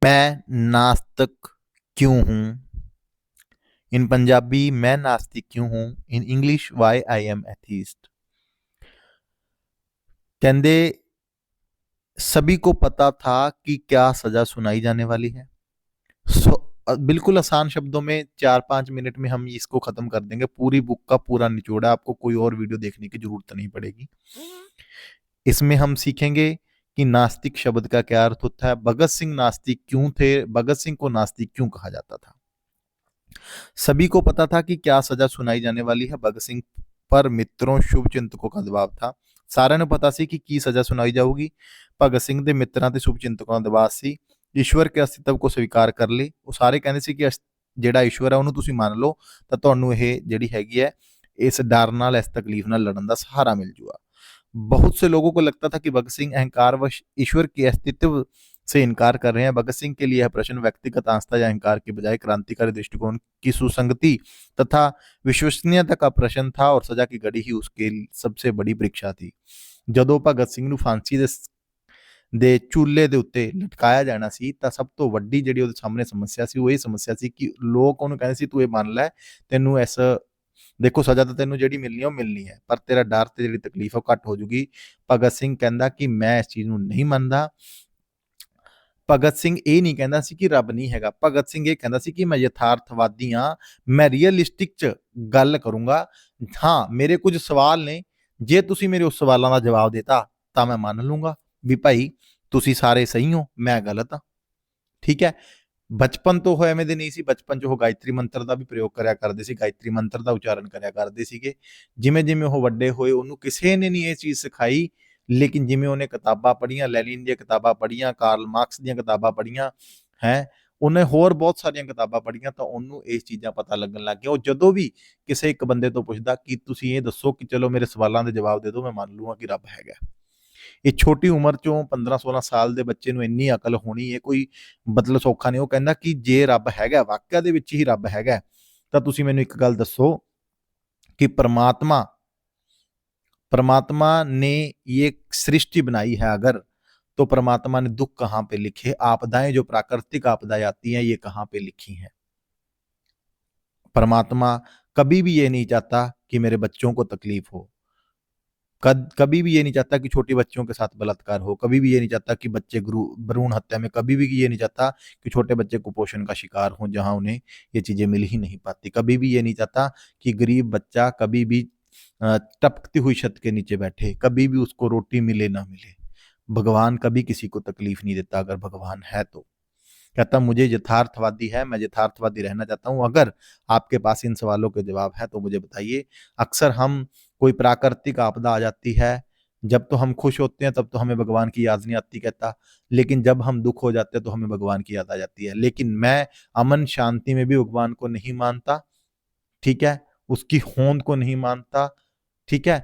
मैं नास्तिक क्यों हूँ? इन पंजाबी मैं नास्तिक क्यों हूँ? In English why I am atheist. कहते सभी को पता था कि क्या सजा सुनाई जाने वाली है। सो बिल्कुल आसान शब्दों में 4-5 मिनट में हम इसको खत्म कर देंगे। पूरी बुक का पूरा निचोड़ है, आपको कोई और वीडियो देखने की जरूरत नहीं पड़ेगी। इसमें हम सीखेंगे कि नास्तिक शब्द का क्या अर्थ होता है, भगत सिंह नास्तिक क्यों थे, भगत सिंह को नास्तिक क्यों कहा जाता था। सभी को पता था कि क्या सजा सुनाई जाने वाली है। भगत सिंह पर मित्रों शुभ चिंतकों का दबाव था। सारे ने पता सी कि की सजा सुनाई जाऊगी। भगत सिंह ਦੇ ਮਿੱਤਰਾਂ ਤੇ ਸ਼ੁਭ ਚਿੰਤਕਾਂ ਦਾ ਦਬਾਅ ਸੀ। ਈਸ਼ਵਰ ਕੇ ਅਸਤਿਤਵ ਕੋ ਸਵੀਕਾਰ ਕਰ ਲਈ। ਉਹ ਸਾਰੇ ਕਹਿੰਦੇ ਸੀ ਕਿ ਜਿਹੜਾ ਈਸ਼ਵਰ ਹੈ ਉਹਨੂੰ ਤੁਸੀਂ ਮੰਨ ਲਓ ਤਾਂ ਤੁਹਾਨੂੰ ਇਹ ਜਿਹੜੀ ਹੈਗੀ ਹੈ ਇਸ ਡਰ ਨਾਲ ਇਸ ਤਕਲੀਫ ਨਾਲ ਲੜਨ ਦਾ ਸਹਾਰਾ ਮਿਲ ਜੂਗਾ। बहुत से लोगों को लगता था कि भगत सिंह अहंकारवश ईश्वर के अस्तित्व से इनकार कर रहे हैं। भगत सिंह के लिए यह प्रश्न व्यक्तिगत आस्था या अहंकार के बजाय क्रांतिकारी दृष्टिकोण की सुसंगति तथा विश्वसनीयता का प्रश्न था और सजा की घड़ी ही उसके सबसे बड़ी परीक्षा थी। ਜਦੋਂ ਭਗਤ ਸਿੰਘ ਨੂੰ ਫਾਂਸੀ ਦੇ ਚੂਲੇ ਦੇ ਉੱਤੇ ਲਟਕਾਇਆ ਜਾਣਾ ਸੀ ਤਾਂ ਸਭ ਤੋਂ ਵੱਡੀ ਜਿਹੜੀ ਉਹਦੇ ਸਾਹਮਣੇ ਸਮੱਸਿਆ ਸੀ ਉਹ ਇਹ ਸਮੱਸਿਆ ਸੀ ਕਿ ਲੋਕ ਉਹਨੂੰ ਕਹਿੰਦੇ ਸੀ ਤੂੰ ਇਹ ਮੰਨ ਲੈ, ਤੈਨੂੰ ਇਸ ਦੇਖੋ ਸਜ਼ਾ ਤਾਂ ਤੈਨੂੰ ਜਿਹੜੀ ਮਿਲਣੀ ਉਹ ਮਿਲਣੀ ਹੈ, ਪਰ ਤੇਰਾ ਡਰ ਤੇ ਜਿਹੜੀ ਤਕਲੀਫ ਉਹ ਘੱਟ ਹੋ ਜੂਗੀ। ਭਗਤ ਸਿੰਘ ਕਹਿੰਦਾ ਕਿ ਮੈਂ ਇਸ ਚੀਜ਼ ਨੂੰ ਨਹੀਂ ਮੰਨਦਾ। ਭਗਤ ਸਿੰਘ ਇਹ ਨਹੀਂ ਕਹਿੰਦਾ ਸੀ ਕਿ ਰੱਬ ਨਹੀਂ ਹੈਗਾ। ਭਗਤ ਸਿੰਘ ਇਹ ਕਹਿੰਦਾ ਸੀ ਕਿ ਮੈਂ ਯਥਾਰਥਵਾਦੀ ਹਾਂ, ਮੈਂ ਰੀਅਲਿਸਟਿਕ ਚ ਗੱਲ ਕਰੂੰਗਾ। ਹਾਂ, ਮੇਰੇ ਕੁਝ ਸਵਾਲ ਨੇ, ਜੇ ਤੁਸੀਂ ਮੇਰੇ ਉਸ ਸਵਾਲਾਂ ਦਾ ਜਵਾਬ ਦਿੱਤਾ ਤਾਂ ਮੈਂ ਮੰਨ ਲੂੰਗਾ ਵੀ ਭਾਈ ਤੁਸੀਂ ਸਾਰੇ ਸਹੀ ਹੋ, ਮੈਂ ਗਲਤ ਹਾਂ। ਠੀਕ ਹੈ। ਬਚਪਨ ਤੋਂ ਉਹ ਐਵੇਂ ਦੇ ਨਹੀਂ ਸੀ। ਬਚਪਨ 'ਚ ਉਹ ਗਾਇਤਰੀ ਮੰਤਰ ਦਾ ਵੀ ਪ੍ਰਯੋਗ ਕਰਿਆ ਕਰਦੇ ਸੀ, ਗਾਇਤਰੀ ਮੰਤਰ ਦਾ ਉਚਾਰਨ ਕਰਿਆ ਕਰਦੇ ਸੀਗੇ। ਜਿਵੇਂ ਜਿਵੇਂ ਉਹ ਵੱਡੇ ਹੋਏ ਉਹਨੂੰ ਕਿਸੇ ਨੇ ਨਹੀਂ ਇਹ ਚੀਜ਼ ਸਿਖਾਈ, ਲੇਕਿਨ ਜਿਵੇਂ ਉਹਨੇ ਕਿਤਾਬਾਂ ਪੜ੍ਹੀਆਂ, ਲੈਨਿਨ ਦੀਆਂ ਕਿਤਾਬਾਂ ਪੜ੍ਹੀਆਂ, ਕਾਰਲ ਮਾਰਕਸ ਦੀਆਂ ਕਿਤਾਬਾਂ ਪੜ੍ਹੀਆਂ ਹੈ, ਉਹਨੇ ਹੋਰ ਬਹੁਤ ਸਾਰੀਆਂ ਕਿਤਾਬਾਂ ਪੜ੍ਹੀਆਂ ਤਾਂ ਉਹਨੂੰ ਇਹ ਚੀਜ਼ਾਂ ਪਤਾ ਲੱਗਣ ਲੱਗ ਗਿਆ। ਉਹ ਜਦੋਂ ਵੀ ਕਿਸੇ ਇੱਕ ਬੰਦੇ ਤੋਂ ਪੁੱਛਦਾ ਕਿ ਤੁਸੀਂ ਇਹ ਦੱਸੋ ਕਿ ਚਲੋ ਮੇਰੇ ਸਵਾਲਾਂ ਦੇ ਜਵਾਬ ਦੇ ਦਿਓ, ਮੈਂ ਮੰਨ ਲੂੰਗਾ ਕਿ ਰੱਬ ਹੈਗਾ। ਇਹ ਛੋਟੀ ਉਮਰ ਚੋਂ 15-16 ਸਾਲ ਦੇ ਬੱਚੇ ਨੂੰ ਇੰਨੀ ਅਕਲ ਹੋਣੀ ਇਹ ਕੋਈ ਮਤਲਬ ਸੌਖਾ ਨਹੀਂ। ਉਹ ਕਹਿੰਦਾ ਕਿ ਜੇ ਰੱਬ ਹੈਗਾ, ਵਾਕਿਆ ਦੇ ਵਿੱਚ ਹੀ ਰੱਬ ਹੈਗਾ, ਤਾਂ ਤੁਸੀਂ ਮੈਨੂੰ ਇੱਕ ਗੱਲ ਦੱਸੋ कि परमात्मा ने ये सृष्टि बनाई है अगर, तो परमात्मा ने दुख कहाँ पे लिखे, आपदाएं जो प्राकृतिक आपदाएं आती हैं ये कहाँ पे लिखी हैं। परमात्मा कभी भी ये नहीं चाहता कि मेरे बच्चों को तकलीफ हो, कभी भी ये नहीं चाहता कि छोटी बच्चियों के साथ बलात्कार हो, कभी भी ये नहीं चाहता कि बच्चे भ्रूण हत्या में, कभी भी ये नहीं चाहता कि छोटे बच्चे कुपोषण का शिकार हों जहां उन्हें ये चीजें मिल ही नहीं पाती, कभी भी ये नहीं चाहता कि गरीब बच्चा कभी भी टपकती हुई छत के नीचे बैठे, कभी भी उसको रोटी मिले ना मिले। भगवान कभी किसी को तकलीफ नहीं देता अगर भगवान है तो। कहता मुझे यथार्थवादी है, मैं यथार्थवादी रहना चाहता हूं। अगर आपके पास इन सवालों के जवाब है तो मुझे बताइए। अक्सर हम कोई प्राकृतिक आपदा आ जाती है, जब तो हम खुश होते हैं तब तो हमें भगवान की याद नहीं आती कहता, लेकिन जब हम दुख हो जाते हैं तो हमें भगवान की याद आ जाती है। लेकिन मैं अमन शांति में भी भगवान को नहीं मानता, ठीक है, उसकी होंद को नहीं मानता, ठीक है।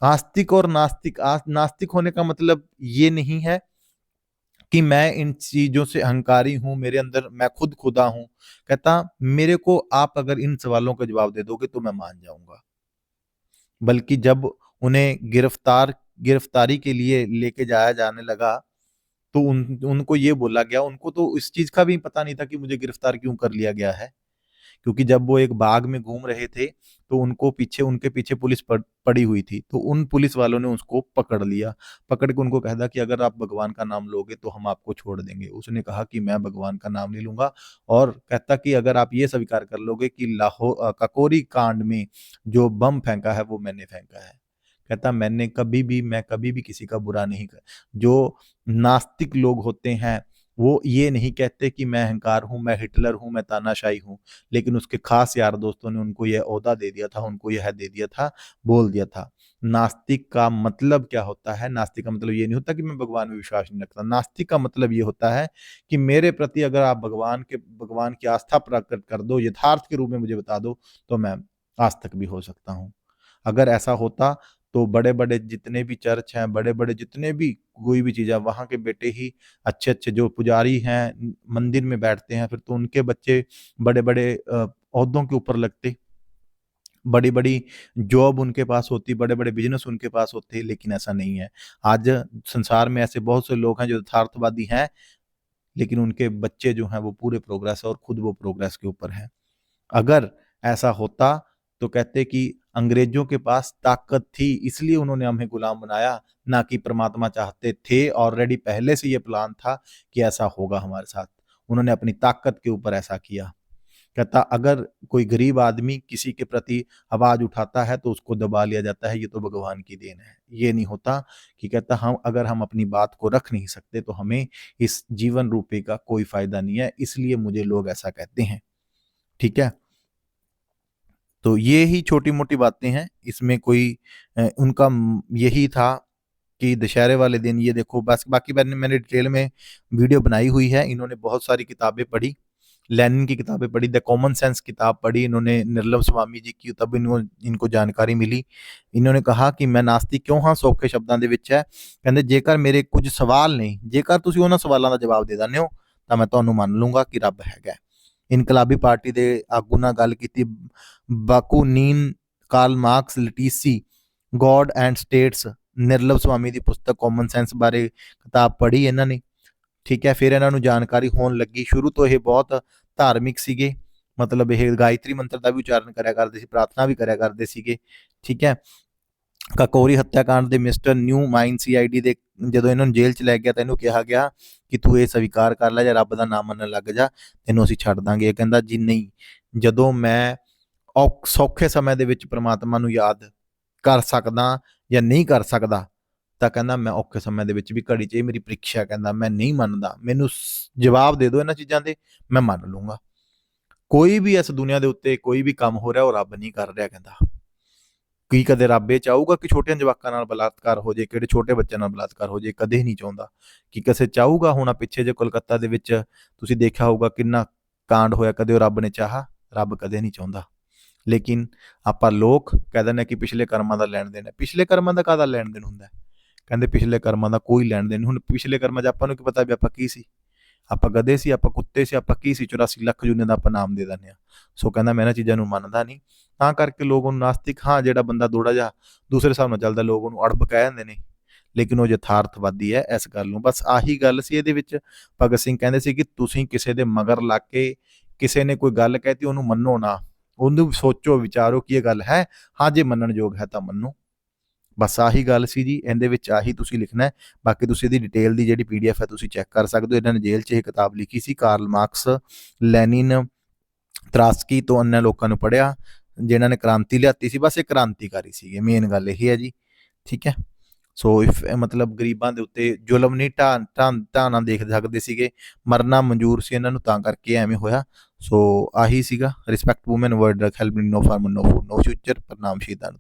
आस्तिक और नास्तिक, नास्तिक होने का मतलब ये नहीं है कि मैं इन चीजों से अहंकारी हूं, मेरे अंदर मैं खुद खुदा हूं। कहता मेरे को आप अगर इन सवालों का जवाब दे दोगे तो मैं मान जाऊंगा। बल्कि जब उन्हें गिरफ्तारी के लिए लेके जाया जाने लगा तो उनको ये बोला गया, उनको तो इस चीज का भी पता नहीं था कि मुझे गिरफ्तार क्यों कर लिया गया है। क्योंकि जब वो एक बाग में घूम रहे थे तो उनके पीछे पुलिस पड़ी हुई थी, तो उन पुलिस वालों ने उसको पकड़ लिया। पकड़ के उनको कहता कि अगर आप भगवान का नाम लोगे तो हम आपको छोड़ देंगे। उसने कहा कि मैं भगवान का नाम नहीं लूंगा, और कहता कि अगर आप ये स्वीकार कर लोगे कि लाहौर ककोरी कांड में जो बम फेंका है वो मैंने फेंका है। कहता मैं कभी भी किसी का बुरा नहीं कर। जो नास्तिक लोग होते हैं वो ये नहीं कहते कि मैं अहंकार हूं, मैं हिटलर हूं, मैं तानाशाही हूं, लेकिन उसके खास यार दोस्तों ने उनको यह ओहदा दे दिया था, उनको यह दे दिया था, बोल दिया था। नास्तिक का मतलब क्या होता है? नास्तिक का मतलब ये नहीं होता कि मैं भगवान में विश्वास नहीं रखता। नास्तिक का मतलब ये होता है कि मेरे प्रति अगर आप भगवान की आस्था प्रकट कर दो, यथार्थ के रूप में मुझे बता दो, तो मैं आस्तिक भी हो सकता हूँ। अगर ऐसा होता तो बड़े बड़े जितने भी चर्च हैं, बड़े बड़े जितने भी कोई भी चीज़ है, वहाँ के बेटे ही अच्छे अच्छे जो पुजारी हैं मंदिर में बैठते हैं, फिर तो उनके बच्चे बड़े बड़े ओहदों के ऊपर लगते, बड़ी बड़ी जॉब उनके पास होती, बड़े बड़े बिजनेस उनके पास होते। लेकिन ऐसा नहीं है। आज संसार में ऐसे बहुत से लोग हैं जो यथार्थवादी हैं, लेकिन उनके बच्चे जो हैं वो पूरे प्रोग्रेस और खुद वो प्रोग्रेस के ऊपर हैं। अगर ऐसा होता तो कहते कि अंग्रेजों के पास ताकत थी इसलिए उन्होंने हमें गुलाम बनाया, ना कि परमात्मा चाहते थे, ऑलरेडी पहले से ये प्लान था कि ऐसा होगा हमारे साथ। उन्होंने अपनी ताकत के ऊपर ऐसा किया। कहता अगर कोई गरीब आदमी किसी के प्रति आवाज उठाता है तो उसको दबा लिया जाता है, ये तो भगवान की देन है। ये नहीं होता कि कहता हम अपनी बात को रख नहीं सकते तो हमें इस जीवन रूपी का कोई फायदा नहीं है, इसलिए मुझे लोग ऐसा कहते हैं। ठीक है, तो ये ही छोटी मोटी बातें हैं, इसमें कोई उनका यही था कि दशहरे वाले दिन ये देखो। बस बाकी मैंने डिटेल में वीडियो बनाई हुई है। इन्होंने बहुत सारी किताबें पढ़ी, लेनिन की किताबें पढ़ी, द कॉमन सेंस किताब पढ़ी इन्होंने निर्मल स्वामी जी की, तब इनको जानकारी मिली। इन्होंने कहा कि मैं नास्तिक क्यों हाँ, सौखे शब्दां ਦੇ ਵਿੱਚ ਹੈ। ਕਹਿੰਦੇ ਜੇਕਰ ਮੇਰੇ ਕੁਝ ਸਵਾਲ ਨਹੀਂ, ਜੇਕਰ ਤੁਸੀਂ ਉਹਨਾਂ ਸਵਾਲਾਂ ਦਾ ਜਵਾਬ ਦੇ ਦਿੰਦੇ ਹੋ ਤਾਂ ਮੈਂ ਤੁਹਾਨੂੰ ਮੰਨ ਲੂੰਗਾ ਕਿ ਰੱਬ ਹੈਗਾ। ਇਨਕਲਾਬੀ ਪਾਰਟੀ ਦੇ ਆਗੂ ਨਾਲ ਗੱਲ ਕੀਤੀ, ਬਾਕੂਨੀਨ, ਕਾਰਲ ਮਾਰਕਸ, ਲਟੀਸੀ, God and states, Nirmal Swami ਦੀ ਪੁਸਤਕ ਕਾਮਨ ਸੈਂਸ ਬਾਰੇ ਕਿਤਾਬ ਪੜ੍ਹੀ ਇਹਨਾਂ ਨੇ। ਠੀਕ ਹੈ, ਫਿਰ ਇਹਨਾਂ ਨੂੰ ਜਾਣਕਾਰੀ ਹੋਣ ਲੱਗੀ। ਸ਼ੁਰੂ ਤੋਂ ਇਹ ਬਹੁਤ ਧਾਰਮਿਕ ਸੀਗੇ, ਮਤਲਬ ਇਹ ਗਾਇਤਰੀ ਮੰਤਰ ਦਾ ਵੀ ਉਚਾਰਨ ਕਰਿਆ ਕਰਦੇ ਸੀ, ਪ੍ਰਾਰਥਨਾ ਵੀ ਕਰਿਆ ਕਰਦੇ ਸੀਗੇ। ਠੀਕ ਹੈ, ਕਾਕੋਰੀ ਹੱਤਿਆਕਾਂਡ ਦੇ ਮਿਸਟਰ ਨਿਊ ਮਾਈਨ CID ਦੇ ਜਦੋਂ ਇਹਨਾਂ ਨੂੰ ਜੇਲ੍ਹ 'ਚ ਲੈ ਗਿਆ ਤਾਂ ਇਹਨੂੰ ਕਿਹਾ ਗਿਆ ਕਿ ਤੂੰ ਇਹ ਸਵੀਕਾਰ ਕਰ ਲੈ ਜਾਂ ਰੱਬ ਦਾ ਨਾਮ ਮੰਨਣ ਲੱਗ ਜਾ, ਤੈਨੂੰ ਅਸੀਂ ਛੱਡ ਦਾਂਗੇ। ਇਹ ਕਹਿੰਦਾ ਜੀ ਨਹੀਂ, ਜਦੋਂ ਮੈਂ ਸੌਖੇ ਸਮੇਂ ਦੇ ਵਿੱਚ ਪ੍ਰਮਾਤਮਾ ਨੂੰ ਯਾਦ ਕਰ ਸਕਦਾ ਜਾਂ ਨਹੀਂ ਕਰ ਸਕਦਾ ਤਾਂ ਕਹਿੰਦਾ ਮੈਂ ਔਖੇ ਸਮੇਂ ਦੇ ਵਿੱਚ ਵੀ ਘੜੀ 'ਚ ਇਹ ਮੇਰੀ ਪ੍ਰੀਖਿਆ, ਕਹਿੰਦਾ ਮੈਂ ਨਹੀਂ ਮੰਨਦਾ, ਮੈਨੂੰ ਜਵਾਬ ਦੇ ਦਿਓ ਇਹਨਾਂ ਚੀਜ਼ਾਂ ਦੇ, ਮੈਂ ਮੰਨ ਲੂੰਗਾ। ਕੋਈ ਵੀ ਇਸ ਦੁਨੀਆ ਦੇ ਉੱਤੇ ਕੋਈ ਵੀ ਕੰਮ ਹੋ ਰਿਹਾ ਉਹ ਰੱਬ ਨਹੀਂ ਕਰ ਰਿਹਾ। ਕਹਿੰਦਾ ਕੀ ਕਦੇ ਰੱਬ ਇਹ ਚਾਹੂਗਾ ਕਿ ਛੋਟਿਆਂ ਜਵਾਕਾਂ ਨਾਲ ਬਲਾਤਕਾਰ ਹੋ ਜੇ, ਕਿਹੜੇ ਛੋਟੇ ਬੱਚਿਆਂ ਨਾਲ ਬਲਾਤਕਾਰ ਹੋ ਜੇ? ਕਦੇ ਨਹੀਂ ਚਾਹੁੰਦਾ। ਕਿ ਕਿਸੇ ਚਾਹੂਗਾ? ਹੁਣ ਪਿੱਛੇ ਜੇ ਕੋਲਕਾਤਾ ਦੇ ਵਿੱਚ ਤੁਸੀਂ ਦੇਖਿਆ ਹੋਊਗਾ ਕਿੰਨਾ ਕਾਂਡ ਹੋਇਆ, ਕਦੇ ਉਹ ਰੱਬ ਨੇ ਚਾਹਾ? ਰੱਬ ਕਦੇ ਨਹੀਂ ਚਾਹੁੰਦਾ। ਲੇਕਿਨ ਆਪਾਂ ਲੋਕ ਕਹਿ ਦਿੰਦੇ ਕਿ ਪਿਛਲੇ ਕਰਮਾਂ ਦਾ ਲੈਣ ਦੇਣ ਹੈ। ਪਿਛਲੇ ਕਰਮਾਂ ਦਾ ਕਾਹਦਾ ਲੈਣ ਦੇਣ ਹੁੰਦਾ? ਕਹਿੰਦੇ ਪਿਛਲੇ ਕਰਮਾਂ ਦਾ ਕੋਈ ਲੈਣ ਦੇਣ ਨਹੀਂ। ਹੁਣ ਪਿਛਲੇ ਕਰਮਾਂ 'ਚ ਆਪਾਂ ਨੂੰ ਕੀ ਪਤਾ ਵੀ ਆਪਾਂ ਕੀ ਸੀ? ਆਪਾਂ ਗਧੇ ਸੀ, ਆਪਾਂ ਕੁੱਤੇ ਸੀ, ਆਪਾਂ ਕੀ ਸੀ? 84 ਲੱਖ ਜੂਨੇ ਦਾ ਆਪਾਂ ਨਾਮ ਦੇ ਦਿੰਦੇ ਹਾਂ। ਸੋ ਕਹਿੰਦਾ ਮੈਂ ਇਹਨਾਂ ਚੀਜ਼ਾਂ ਨੂੰ ਮੰਨਦਾ ਨਹੀਂ, ਤਾਂ ਕਰਕੇ ਲੋਕ ਉਹਨੂੰ ਨਾਸਤਿਕ, ਹਾਂ ਜਿਹੜਾ ਬੰਦਾ ਥੋੜ੍ਹਾ ਜਿਹਾ ਦੂਸਰੇ ਹਿਸਾਬ ਨਾਲ ਚੱਲਦਾ ਲੋਕ ਉਹਨੂੰ ਅੜਬ ਕਹਿ ਦਿੰਦੇ ਨੇ, ਲੇਕਿਨ ਉਹ ਯਥਾਰਥਵਾਦੀ ਹੈ ਇਸ ਗੱਲ ਨੂੰ। ਬਸ ਆਹੀ ਗੱਲ ਸੀ ਇਹਦੇ ਵਿੱਚ। ਭਗਤ ਸਿੰਘ ਕਹਿੰਦੇ ਸੀ ਕਿ ਤੁਸੀਂ ਕਿਸੇ ਦੇ ਮਗਰ ਲੱਗ ਕੇ ਕਿਸੇ ਨੇ ਕੋਈ ਗੱਲ ਕਹਿਤੀ ਉਹਨੂੰ ਮੰਨੋ ਨਾ, ਉਹਨੂੰ ਸੋਚੋ ਵਿਚਾਰੋ ਕਿ ਇਹ ਗੱਲ ਹੈ, ਹਾਂ ਜੇ ਮੰਨਣ ਯੋਗ ਹੈ ਤਾਂ ਮੰਨੋ। ਬਸ ਆਹੀ ਗੱਲ ਸੀ ਜੀ, ਇਹਦੇ ਵਿੱਚ ਆਹੀ ਤੁਸੀਂ ਲਿਖਣਾ ਹੈ। ਬਾਕੀ ਤੁਸੀਂ ਇਹਦੀ ਡਿਟੇਲ ਦੀ ਜਿਹੜੀ PDF ਹੈ ਤੁਸੀਂ ਚੈੱਕ ਕਰ ਸਕਦੇ ਹੋ। ਇਹਨਾਂ ਨੇ ਜੇਲ੍ਹ 'ਚ ਇਹ ਕਿਤਾਬ ਲਿਖੀ ਸੀ। ਕਾਰਲ ਮਾਰਕਸ, ਲੈਨਿਨ, ਤਰਾਸਕੀ ਤੋਂ अन्य ਲੋਕਾਂ ਨੂੰ ਪੜ੍ਹਿਆ ਜਿਨ੍ਹਾਂ ਨੇ ਕ੍ਰਾਂਤੀ ਲਿਆਤੀ ਸੀ। ਬਸ ਇਹ ਕ੍ਰਾਂਤੀਕਾਰੀ ਸੀਗੇ, ਮੇਨ ਗੱਲ ਇਹ ਹੈ ਜੀ। ਠੀਕ ਹੈ, ਸੋ ਮਤਲਬ ਗਰੀਬਾਂ ਦੇ ਉੱਤੇ ਜ਼ੁਲਮ ਨਹੀਂ ਢਾਣਾ ਦੇਖ ਸਕਦੇ ਸੀਗੇ, ਮਰਨਾ ਮਨਜ਼ੂਰ ਸੀ ਇਹਨਾਂ ਨੂੰ, ਤਾਂ ਕਰਕੇ ਐਵੇਂ ਹੋਇਆ। ਸੋ ਆਹੀ ਸੀਗਾ। ਰਿਸਪੈਕਟ ਵੂਮਨ, ਵਰਡ ਹੈਲਪ, ਨੋ ਫਾਰਮ, ਨੋ ਫੂਡ, ਨੋ ਫਿਊਚਰ। ਪ੍ਰਣਾਮ ਸ਼ਹੀਦਾਂ ਨੂੰ।